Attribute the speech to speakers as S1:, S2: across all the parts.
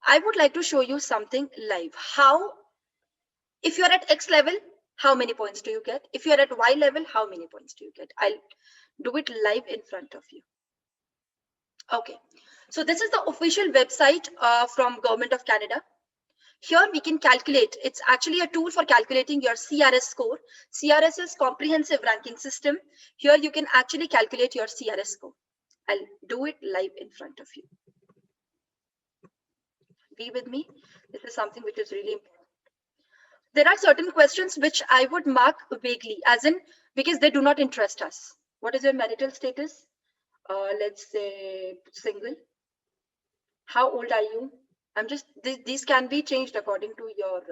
S1: I would like to show you something live. How, if you're at X level, how many points do you get? If you're at Y level, how many points do you get? I'll do it live in front of you. Okay, so this is the official website from Government of Canada. Here we can calculate. It's actually a tool for calculating your CRS score. CRS is Comprehensive Ranking System. Here you can actually calculate your CRS score. I'll do it live in front of you. Be with me. This is something which is really important. There are certain questions which I would mark vaguely, as in because they do not interest us. What is your marital status? Let's say single. How old are you? I'm just, these can be changed according to your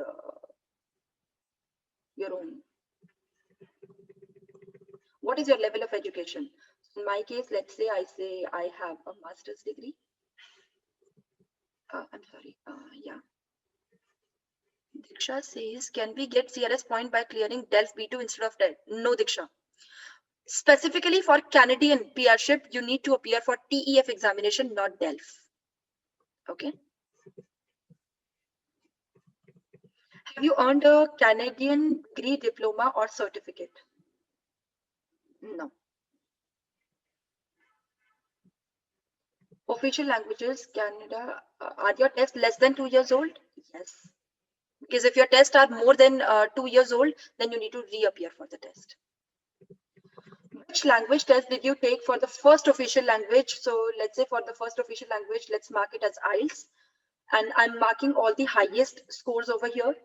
S1: own. What is your level of education? In my case, let's say I have a master's degree. I'm sorry. Yeah. Diksha says, can we get CRS point by clearing DELF B2 instead of DELF? No, Diksha. Specifically for Canadian PRship, you need to appear for TEF examination, not DELF. Okay. Have you earned a Canadian degree, diploma, or certificate? No. Official languages, Canada. Are your tests less than 2 years old? Yes. Because if your tests are more than 2 years old, then you need to reappear for the test. Which language test did you take for the first official language? So let's say for the first official language, let's mark it as IELTS. And I'm marking all the highest scores over here.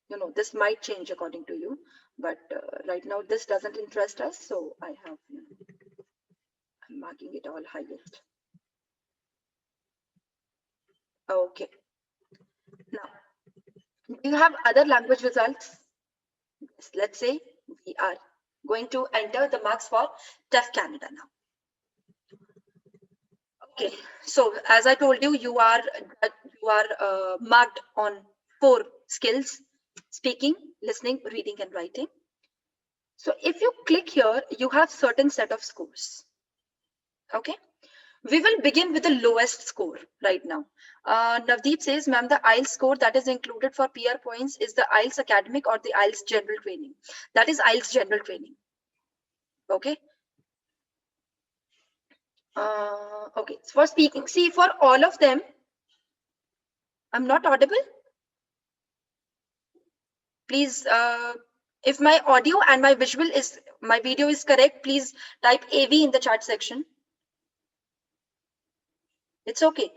S1: You know, this might change according to you, but right now this doesn't interest us. So I have, I'm marking it all highest. Okay. Now, do you have other language results? Let's say we are going to enter the marks for TEF Canada now. Okay, so as I told you, you are marked on 4 skills: speaking, listening, reading, and writing. So if you click here, you have certain set of scores. Okay, we will begin with the lowest score right now. Navdeep says, ma'am, the IELTS score that is included for PR points is the IELTS academic or the IELTS general training. That is IELTS general training. Okay. Okay, for speaking, see, for all of them, I'm not audible. Please, if my audio and my video is correct, please type AV in the chat section. It's okay.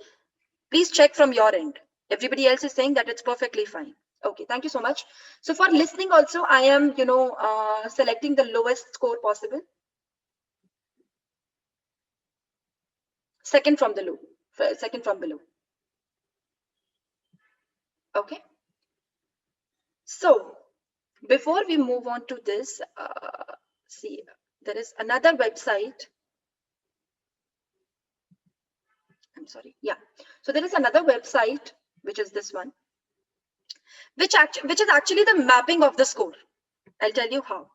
S1: Please check from your end. Everybody else is saying that it's perfectly fine. Okay, thank you so much. So for listening also, I am, selecting the lowest score possible. Second from below. Okay. So before we move on to this, see, there is another website. I'm sorry. Yeah. So there is another website, which is this one, which is actually the mapping of the score. I'll tell you how.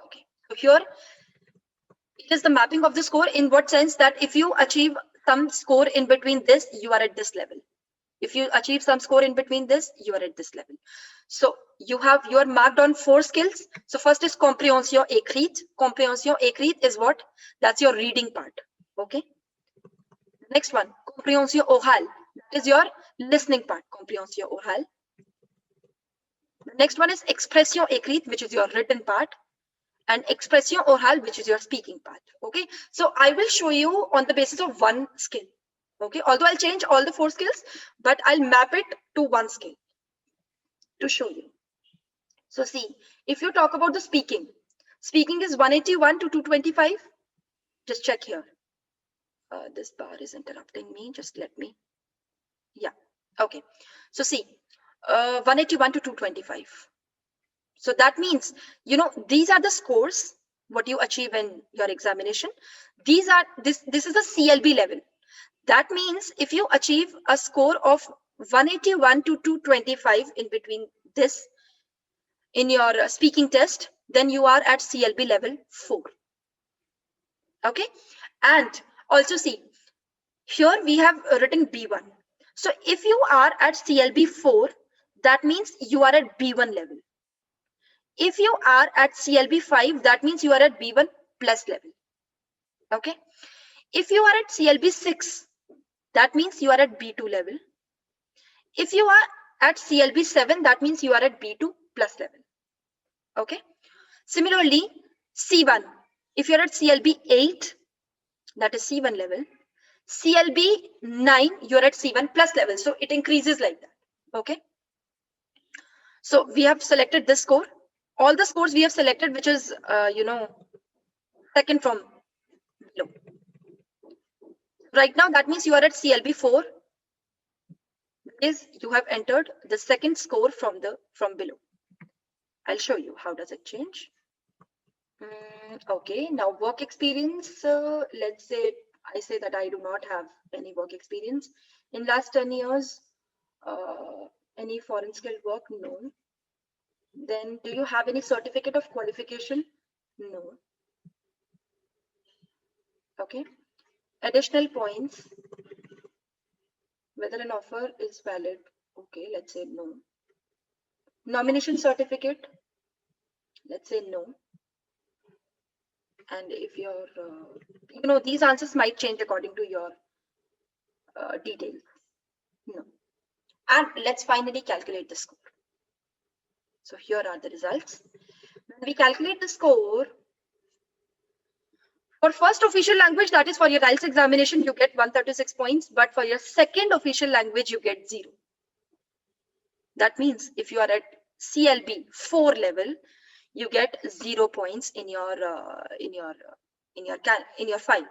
S1: Okay. So here it is the mapping of the score in what sense that if you achieve some score in between this, you are at this level. If you achieve some score in between this, you are at this level. So you are marked on 4 skills. So first is compréhension écrite. Compréhension écrite is what? That's your reading part. Okay. Next one, compréhension orale. That is your listening part. Compréhension orale. The next one is expression écrite, which is your written part, and expression orale, which is your speaking part. Okay. So I will show you on the basis of 1 skill. Okay, although I'll change all the 4 skills, but I'll map it to 1 skill to show you. So see, if you talk about the speaking is 181 to 225. Just check here. This bar is interrupting me. Just let me. Yeah. Okay. So see, 181 to 225. So that means, these are the scores, what you achieve in your examination. This is the CLB level. That means if you achieve a score of 181 to 225 in between this in your speaking test, then you are at CLB level 4. Okay, and also see here we have written B1. So if you are at CLB 4, that means you are at B1 level. If you are at CLB 5, that means you are at B1 plus level. Okay, if you are at CLB 6, that means you are at B2 level. If you are at CLB 7, that means you are at B2 plus level. Okay, similarly C1, if you're at CLB 8, that is C1 level. CLB 9, you're at C1 plus level, so it increases like that. Okay, so we have selected this score. All the scores we have selected, which is second from below. Right now, that means you are at CLB 4. Is you have entered the second score from below. I'll show you how does it change. Okay, now work experience. Let's say I say that I do not have any work experience in last 10 years. Any foreign skill work? No. Then do you have any certificate of qualification? No. Okay. Additional points. Whether an offer is valid? Okay, let's say no. Nomination certificate? Let's say no. And if you're, these answers might change according to your details. No. And let's finally calculate the score. So here are the results. When we calculate the score, for first official language, that is for your IELTS examination, you get 136 points, but for your second official language, you get 0. That means if you are at CLB 4 level, you get 0 points in your file.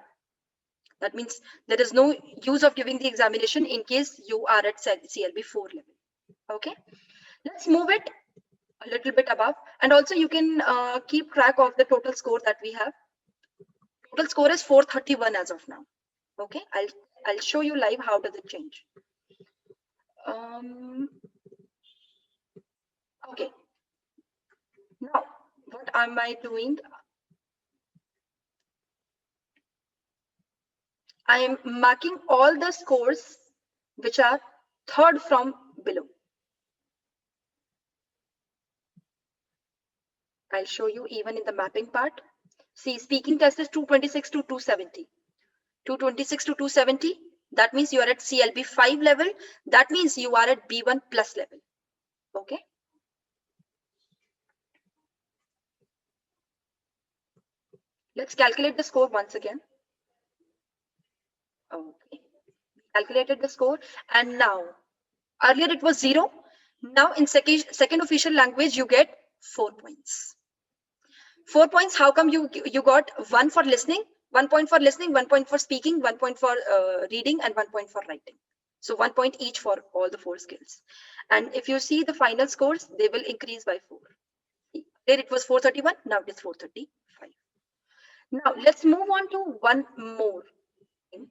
S1: That means there is no use of giving the examination in case you are at CLB 4 level. Okay, let's move it a little bit above, and also you can keep track of the total score that we have. Total score is 431 as of now. Okay, I'll show you live how does it change. Okay, now what am I doing? I am marking all the scores which are third from below. I'll show you even in the mapping part. See, speaking test is 226 to 270. 226 to 270, that means you are at CLB 5 level. That means you are at B1 plus level. Okay. Let's calculate the score once again. Okay. Calculated the score, and now earlier it was 0. Now in second official language you get 4 points. 4 points. How come you got 1 for listening, 1 point for listening, 1 point for speaking, 1 point for reading, and 1 point for writing? So 1 point each for all the 4 skills. And if you see the final scores, they will increase by 4. There it was 431. Now it is 435. Now let's move on to one more thing.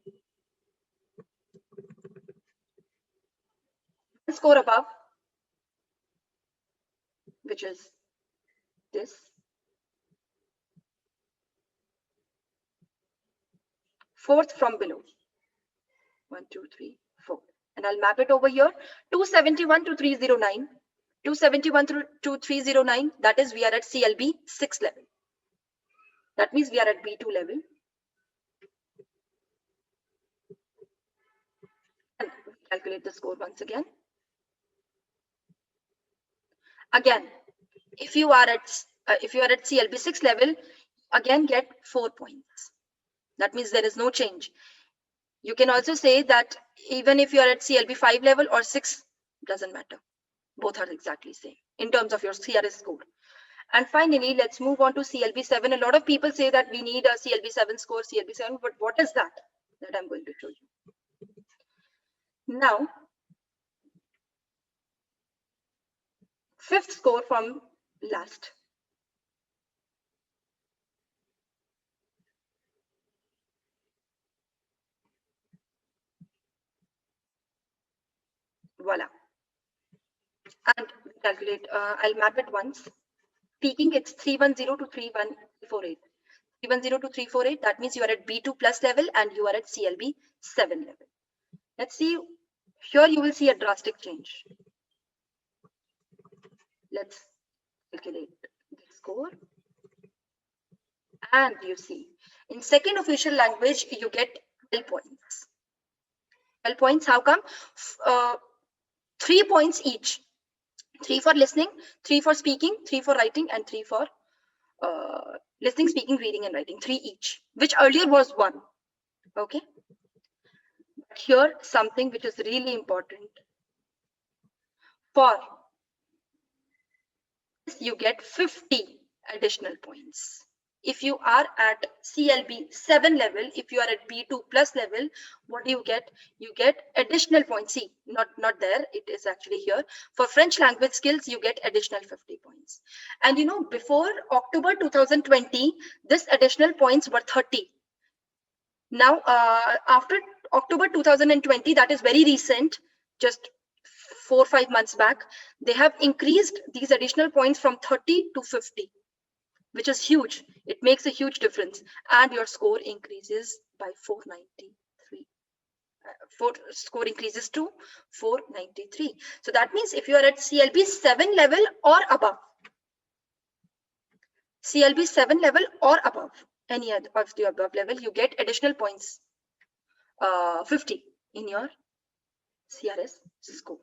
S1: One score above, which is this. Fourth from below. 1, 2, 3, 4. And I'll map it over here. 271 to 309. 271 to 309. That is, we are at CLB 6 level. That means we are at B2 level. And calculate the score once again. Again, if you are at CLB 6 level, again get 4 points. That means there is no change. You can also say that even if you are at CLB 5 level or 6, doesn't matter. Both are exactly same in terms of your CRS score. And finally, let's move on to CLB 7. A lot of people say that we need a CLB 7 score, CLB 7, but what is that? That I'm going to show you. Now, fifth score from last. Voila. And calculate, I'll map it once. Speaking, it's 310 to 3148. 310 to 348, that means you are at B2 plus level and you are at CLB 7 level. Let's see, here you will see a drastic change. Let's calculate the score. And you see, in second official language, you get 12 points. 12 points, how come? 3 points each. 3 for listening, 3 for speaking, 3 for writing, and 3 for listening, speaking, reading, and writing. 3 each, which earlier was 1. Okay. But here, something which is really important. For this, you get 50 additional points. If you are at CLB 7 level, if you are at B2 plus level, what do you get? You get additional points. See, not there, it is actually here. For French language skills, you get additional 50 points. And you know, before October 2020, this additional points were 30. Now, after October 2020, that is very recent, just 4 or 5 months back, they have increased these additional points from 30 to 50. Which is huge. It makes a huge difference, and your score increases by 493. Score increases to 493. So that means if you are at CLB 7 level or above, CLB 7 level or above, any other of the above level, you get additional points, 50 in your CRS score.